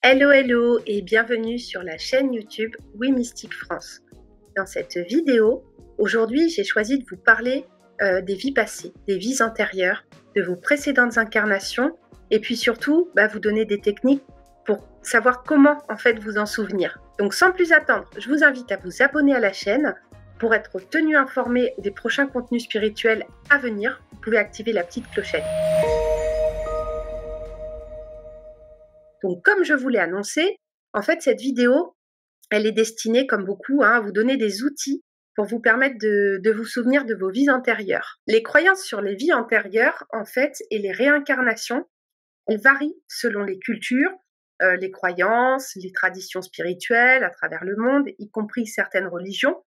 Hello hello et bienvenue sur la chaîne YouTube Oui Mystique France. Dans cette vidéo, aujourd'hui j'ai choisi de vous parler des vies passées, des vies antérieures, de vos précédentes incarnations et puis surtout vous donner des techniques pour savoir comment en fait vous en souvenir. Donc sans plus attendre, je vous invite à vous abonner à la chaîne pour être tenu informé des prochains contenus spirituels à venir. Vous pouvez activer la petite clochette. Donc comme je vous l'ai annoncé, en fait cette vidéo, elle est destinée comme beaucoup à vous donner des outils pour vous permettre de vous souvenir de vos vies antérieures. Les croyances sur les vies antérieures, en fait, et les réincarnations, elles varient selon les cultures, les croyances, les traditions spirituelles à travers le monde, y compris certaines religions.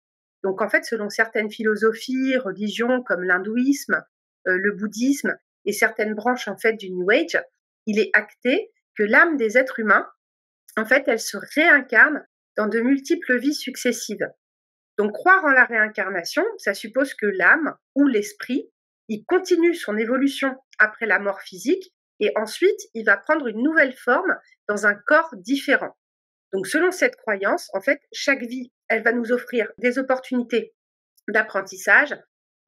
Donc en fait, selon certaines philosophies, religions comme l'hindouisme, le bouddhisme et certaines branches en fait du New Age, il est acté que l'âme des êtres humains, en fait, elle se réincarne dans de multiples vies successives. Donc croire en la réincarnation, ça suppose que l'âme ou l'esprit, il continue son évolution après la mort physique et ensuite il va prendre une nouvelle forme dans un corps différent. Donc selon cette croyance, en fait, chaque vie, elle va nous offrir des opportunités d'apprentissage,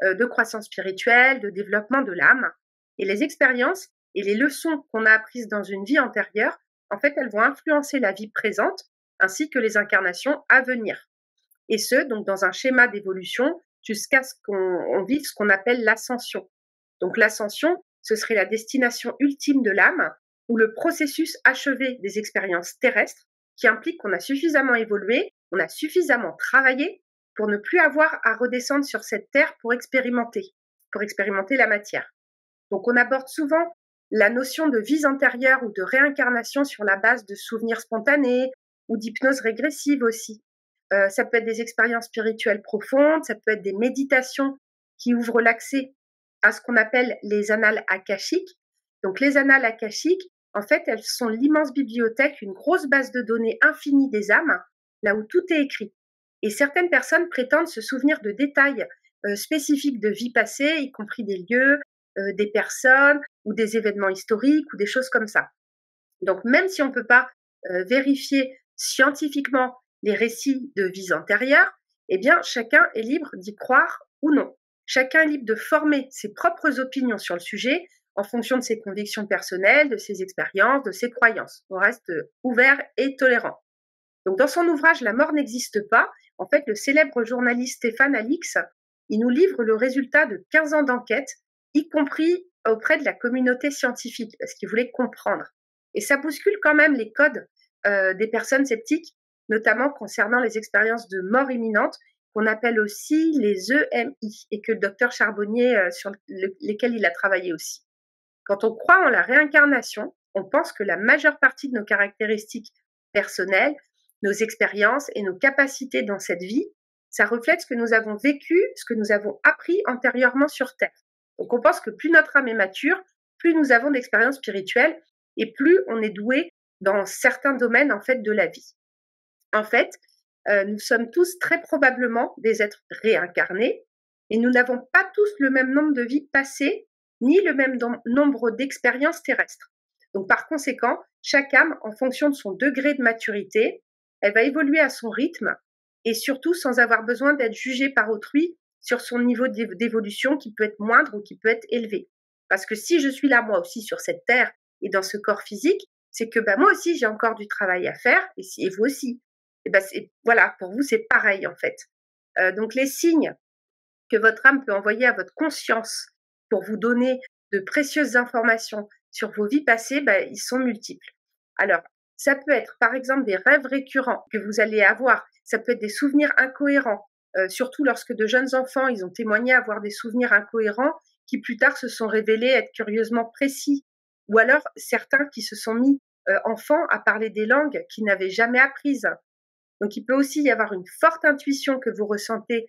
de croissance spirituelle, de développement de l'âme. Et les expériences et les leçons qu'on a apprises dans une vie antérieure, en fait, elles vont influencer la vie présente ainsi que les incarnations à venir. Et ce, donc dans un schéma d'évolution jusqu'à ce qu'on vive ce qu'on appelle l'ascension. Donc l'ascension, ce serait la destination ultime de l'âme ou le processus achevé des expériences terrestres qui implique qu'on a suffisamment évolué, on a suffisamment travaillé pour ne plus avoir à redescendre sur cette terre pour expérimenter la matière. Donc on aborde souvent la notion de vies antérieures ou de réincarnation sur la base de souvenirs spontanés ou d'hypnose régressive aussi. Ça peut être des expériences spirituelles profondes, ça peut être des méditations qui ouvrent l'accès à ce qu'on appelle les annales akashiques. Donc les annales akashiques, en fait, elles sont l'immense bibliothèque, une grosse base de données infinie des âmes, là où tout est écrit. Et certaines personnes prétendent se souvenir de détails spécifiques de vie passée, y compris des lieux, des personnes ou des événements historiques ou des choses comme ça. Donc même si on ne peut pas vérifier scientifiquement les récits de vies antérieures, eh bien chacun est libre d'y croire ou non. Chacun est libre de former ses propres opinions sur le sujet en fonction de ses convictions personnelles, de ses expériences, de ses croyances. On reste ouvert et tolérant. Donc dans son ouvrage La mort n'existe pas, en fait le célèbre journaliste Stéphane Alix, il nous livre le résultat de 15 ans d'enquête, y compris auprès de la communauté scientifique, parce qu'il voulait comprendre. Et ça bouscule quand même les codes des personnes sceptiques, notamment concernant les expériences de mort imminente, qu'on appelle aussi les EMI, et que le docteur Charbonnier, sur lesquels il a travaillé aussi. Quand on croit en la réincarnation, on pense que la majeure partie de nos caractéristiques personnelles, nos expériences et nos capacités dans cette vie, ça reflète ce que nous avons vécu, ce que nous avons appris antérieurement sur Terre. Donc on pense que plus notre âme est mature, plus nous avons d'expériences spirituelles et plus on est doué dans certains domaines en fait de la vie. En fait, nous sommes tous très probablement des êtres réincarnés et nous n'avons pas tous le même nombre de vies passées ni le même nombre d'expériences terrestres. Donc par conséquent, chaque âme, en fonction de son degré de maturité, elle va évoluer à son rythme et surtout sans avoir besoin d'être jugée par autrui sur son niveau d'évolution qui peut être moindre ou qui peut être élevé. Parce que si je suis là moi aussi sur cette terre et dans ce corps physique, c'est que moi aussi j'ai encore du travail à faire et vous aussi. Et voilà, pour vous c'est pareil en fait. Donc les signes que votre âme peut envoyer à votre conscience pour vous donner de précieuses informations sur vos vies passées, ils sont multiples. Alors, ça peut être par exemple des rêves récurrents que vous allez avoir, ça peut être des souvenirs incohérents, surtout lorsque de jeunes enfants, ils ont témoigné avoir des souvenirs incohérents qui plus tard se sont révélés être curieusement précis, ou alors certains qui se sont mis enfants à parler des langues qu'ils n'avaient jamais apprises. Donc il peut aussi y avoir une forte intuition que vous ressentez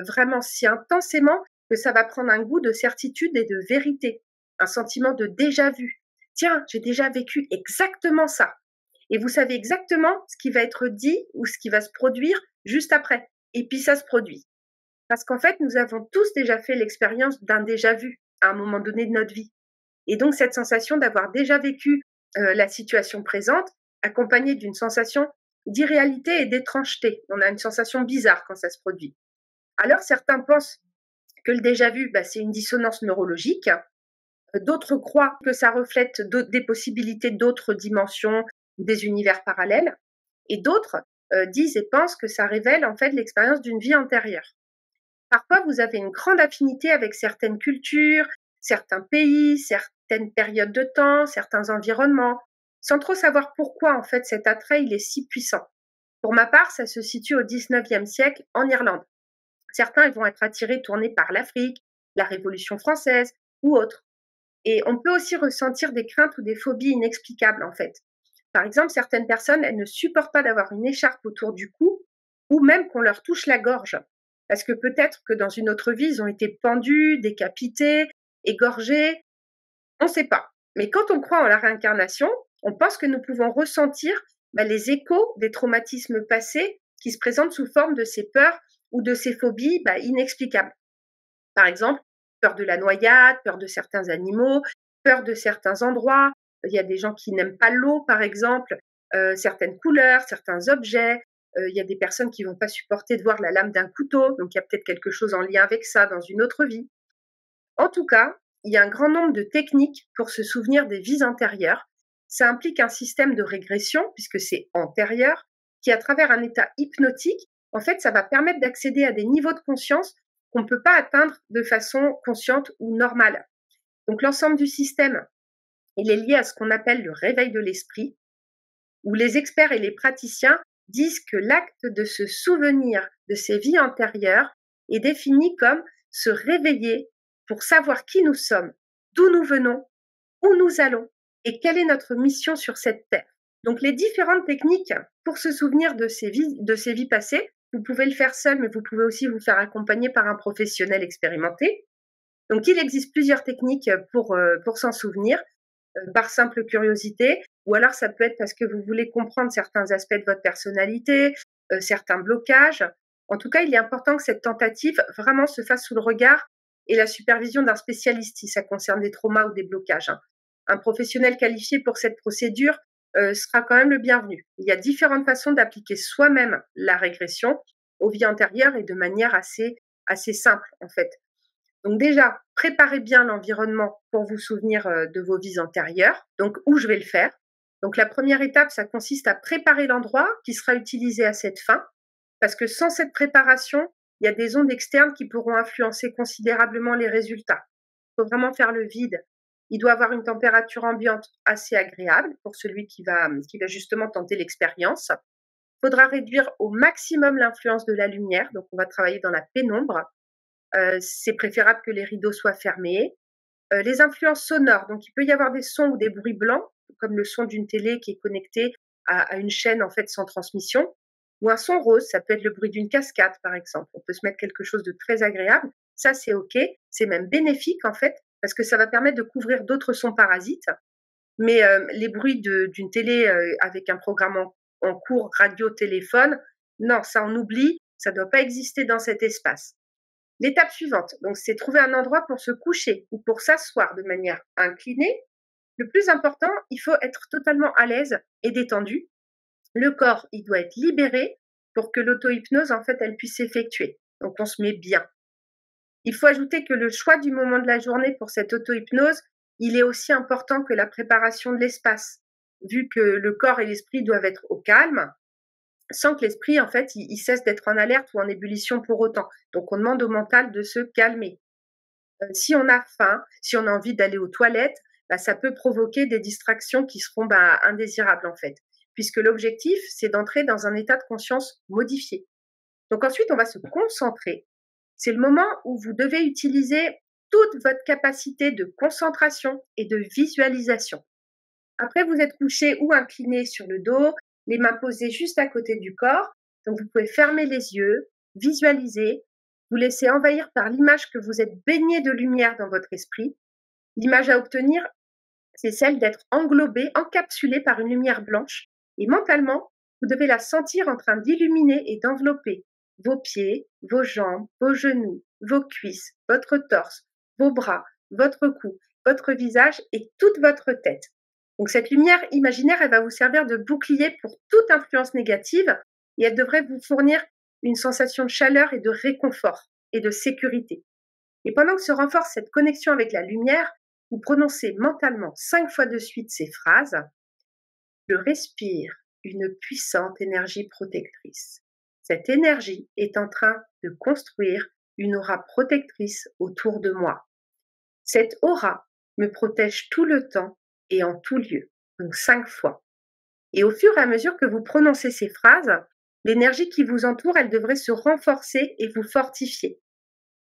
vraiment si intensément que ça va prendre un goût de certitude et de vérité, un sentiment de déjà-vu. Tiens, j'ai déjà vécu exactement ça. Et vous savez exactement ce qui va être dit ou ce qui va se produire juste après. Et puis ça se produit. Parce qu'en fait, nous avons tous déjà fait l'expérience d'un déjà-vu à un moment donné de notre vie. Et donc cette sensation d'avoir déjà vécu la situation présente, accompagnée d'une sensation d'irréalité et d'étrangeté. On a une sensation bizarre quand ça se produit. Alors certains pensent que le déjà-vu, c'est une dissonance neurologique. D'autres croient que ça reflète des possibilités d'autres dimensions ou des univers parallèles. Et d'autres disent et pensent que ça révèle en fait l'expérience d'une vie antérieure. Parfois, vous avez une grande affinité avec certaines cultures, certains pays, certaines périodes de temps, certains environnements, sans trop savoir pourquoi en fait cet attrait il est si puissant. Pour ma part, ça se situe au 19e siècle en Irlande. Certains vont être attirés, tournés par l'Afrique, la Révolution française ou autres. Et on peut aussi ressentir des craintes ou des phobies inexplicables en fait. Par exemple, certaines personnes, elles ne supportent pas d'avoir une écharpe autour du cou ou même qu'on leur touche la gorge. Parce que peut-être que dans une autre vie, ils ont été pendus, décapités, égorgés, on ne sait pas. Mais quand on croit en la réincarnation, on pense que nous pouvons ressentir les échos des traumatismes passés qui se présentent sous forme de ces peurs ou de ces phobies inexplicables. Par exemple, peur de la noyade, peur de certains animaux, peur de certains endroits. Il y a des gens qui n'aiment pas l'eau, par exemple, certaines couleurs, certains objets. Il y a des personnes qui ne vont pas supporter de voir la lame d'un couteau, donc il y a peut-être quelque chose en lien avec ça dans une autre vie. En tout cas, il y a un grand nombre de techniques pour se souvenir des vies antérieures. Ça implique un système de régression, puisque c'est antérieur, qui, à travers un état hypnotique, en fait, ça va permettre d'accéder à des niveaux de conscience qu'on ne peut pas atteindre de façon consciente ou normale. Donc l'ensemble du système, il est lié à ce qu'on appelle le réveil de l'esprit, où les experts et les praticiens disent que l'acte de se souvenir de ses vies antérieures est défini comme se réveiller pour savoir qui nous sommes, d'où nous venons, où nous allons et quelle est notre mission sur cette terre. Donc les différentes techniques pour se souvenir de ces vies passées, vous pouvez le faire seul, mais vous pouvez aussi vous faire accompagner par un professionnel expérimenté. Donc il existe plusieurs techniques pour s'en souvenir, par simple curiosité, ou alors ça peut être parce que vous voulez comprendre certains aspects de votre personnalité, certains blocages. En tout cas, il est important que cette tentative vraiment se fasse sous le regard et la supervision d'un spécialiste si ça concerne des traumas ou des blocages. Un professionnel qualifié pour cette procédure sera quand même le bienvenu. Il y a différentes façons d'appliquer soi-même la régression aux vies antérieures et de manière assez simple en fait. Donc déjà, préparez bien l'environnement pour vous souvenir de vos vies antérieures. Donc où je vais le faire. Donc la première étape, ça consiste à préparer l'endroit qui sera utilisé à cette fin, parce que sans cette préparation, il y a des ondes externes qui pourront influencer considérablement les résultats. Il faut vraiment faire le vide. Il doit avoir une température ambiante assez agréable pour celui qui va justement tenter l'expérience. Il faudra réduire au maximum l'influence de la lumière, donc on va travailler dans la pénombre. C'est préférable que les rideaux soient fermés. Les influences sonores, donc il peut y avoir des sons ou des bruits blancs, comme le son d'une télé qui est connectée à une chaîne en fait sans transmission, ou un son rose, ça peut être le bruit d'une cascade par exemple. On peut se mettre quelque chose de très agréable. Ça c'est ok, c'est même bénéfique en fait, parce que ça va permettre de couvrir d'autres sons parasites. Mais les bruits d'une télé avec un programme en cours, radio, téléphone, non, ça on oublie, ça ne doit pas exister dans cet espace. L'étape suivante, donc, c'est trouver un endroit pour se coucher ou pour s'asseoir de manière inclinée. Le plus important, il faut être totalement à l'aise et détendu. Le corps, il doit être libéré pour que l'auto-hypnose, en fait, elle puisse s'effectuer. Donc, on se met bien. Il faut ajouter que le choix du moment de la journée pour cette auto-hypnose, il est aussi important que la préparation de l'espace, vu que le corps et l'esprit doivent être au calme, sans que l'esprit, en fait, il cesse d'être en alerte ou en ébullition pour autant. Donc, on demande au mental de se calmer. Si on a faim, si on a envie d'aller aux toilettes, ça peut provoquer des distractions qui seront indésirables, en fait, puisque l'objectif, c'est d'entrer dans un état de conscience modifié. Donc ensuite, on va se concentrer. C'est le moment où vous devez utiliser toute votre capacité de concentration et de visualisation. Après, vous êtes couché ou incliné sur le dos, les mains posées juste à côté du corps. Donc, vous pouvez fermer les yeux, visualiser, vous laisser envahir par l'image que vous êtes baigné de lumière dans votre esprit. L'image à obtenir, c'est celle d'être englobé, encapsulé par une lumière blanche. Et mentalement, vous devez la sentir en train d'illuminer et d'envelopper vos pieds, vos jambes, vos genoux, vos cuisses, votre torse, vos bras, votre cou, votre visage et toute votre tête. Donc cette lumière imaginaire, elle va vous servir de bouclier pour toute influence négative et elle devrait vous fournir une sensation de chaleur et de réconfort et de sécurité. Et pendant que se renforce cette connexion avec la lumière, vous prononcez mentalement 5 fois de suite ces phrases. Je respire une puissante énergie protectrice. Cette énergie est en train de construire une aura protectrice autour de moi. Cette aura me protège tout le temps et en tout lieu, donc 5 fois. Et au fur et à mesure que vous prononcez ces phrases, l'énergie qui vous entoure, elle devrait se renforcer et vous fortifier.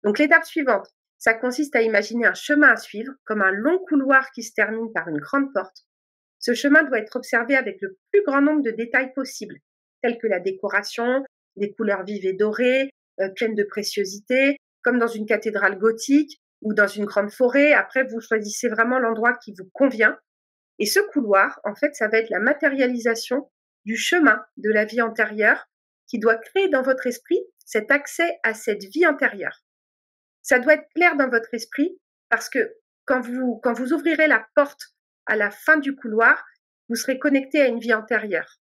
Donc l'étape suivante, ça consiste à imaginer un chemin à suivre, comme un long couloir qui se termine par une grande porte. Ce chemin doit être observé avec le plus grand nombre de détails possibles, tels que la décoration, des couleurs vives et dorées, pleines de préciosités, comme dans une cathédrale gothique ou dans une grande forêt. Après, vous choisissez vraiment l'endroit qui vous convient. Et ce couloir, en fait, ça va être la matérialisation du chemin de la vie antérieure qui doit créer dans votre esprit cet accès à cette vie antérieure. Ça doit être clair dans votre esprit parce que quand vous ouvrirez la porte à la fin du couloir, vous serez connecté à une vie antérieure.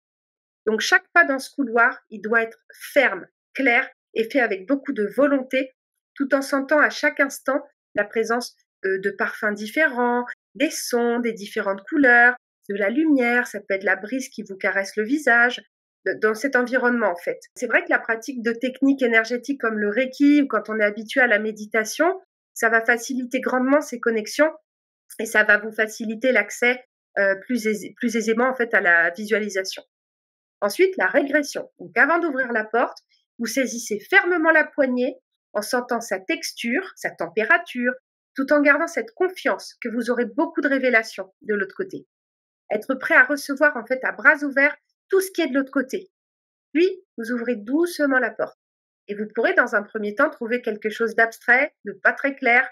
Donc chaque pas dans ce couloir, il doit être ferme, clair et fait avec beaucoup de volonté, tout en sentant à chaque instant la présence de parfums différents, des sons, des différentes couleurs, de la lumière, ça peut être la brise qui vous caresse le visage, dans cet environnement en fait. C'est vrai que la pratique de techniques énergétiques comme le Reiki ou quand on est habitué à la méditation, ça va faciliter grandement ces connexions et ça va vous faciliter l'accès plus aisément en fait à la visualisation. Ensuite, la régression. Donc avant d'ouvrir la porte, vous saisissez fermement la poignée en sentant sa texture, sa température, tout en gardant cette confiance que vous aurez beaucoup de révélations de l'autre côté. Être prêt à recevoir en fait à bras ouverts tout ce qui est de l'autre côté. Puis, vous ouvrez doucement la porte. Et vous pourrez dans un premier temps trouver quelque chose d'abstrait, de pas très clair,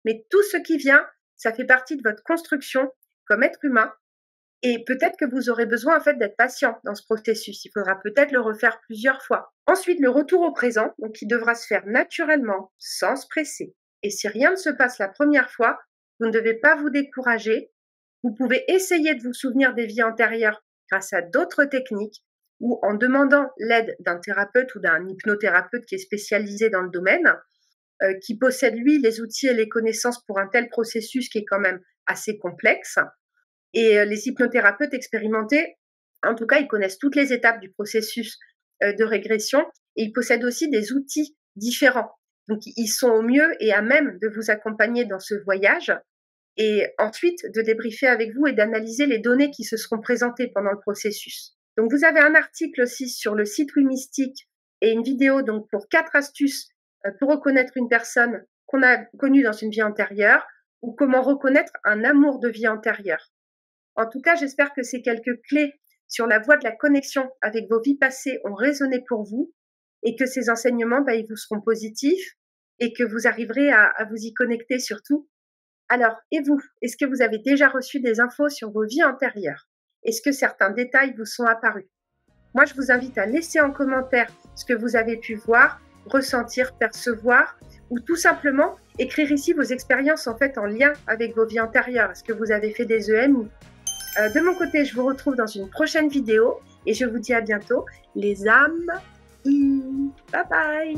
mais tout ce qui vient, ça fait partie de votre construction comme être humain. Et peut-être que vous aurez besoin en fait d'être patient dans ce processus. Il faudra peut-être le refaire plusieurs fois. Ensuite, le retour au présent, donc qui devra se faire naturellement, sans se presser. Et si rien ne se passe la première fois, vous ne devez pas vous décourager. Vous pouvez essayer de vous souvenir des vies antérieures grâce à d'autres techniques ou en demandant l'aide d'un thérapeute ou d'un hypnothérapeute qui est spécialisé dans le domaine, qui possède lui les outils et les connaissances pour un tel processus qui est quand même assez complexe. Et les hypnothérapeutes expérimentés, en tout cas, ils connaissent toutes les étapes du processus de régression et ils possèdent aussi des outils différents. Donc, ils sont au mieux et à même de vous accompagner dans ce voyage et ensuite de débriefer avec vous et d'analyser les données qui se seront présentées pendant le processus. Donc, vous avez un article aussi sur le site Oui Mystique et une vidéo donc pour 4 astuces pour reconnaître une personne qu'on a connue dans une vie antérieure ou comment reconnaître un amour de vie antérieure. En tout cas, j'espère que ces quelques clés sur la voie de la connexion avec vos vies passées ont résonné pour vous et que ces enseignements, ils vous seront positifs et que vous arriverez à vous y connecter surtout. Alors, et vous, est-ce que vous avez déjà reçu des infos sur vos vies antérieures? Est-ce que certains détails vous sont apparus? Moi, je vous invite à laisser en commentaire ce que vous avez pu voir, ressentir, percevoir ou tout simplement écrire ici vos expériences en fait en lien avec vos vies antérieures. Est-ce que vous avez fait des EMI? De mon côté, je vous retrouve dans une prochaine vidéo et je vous dis à bientôt, les âmes. Bye bye.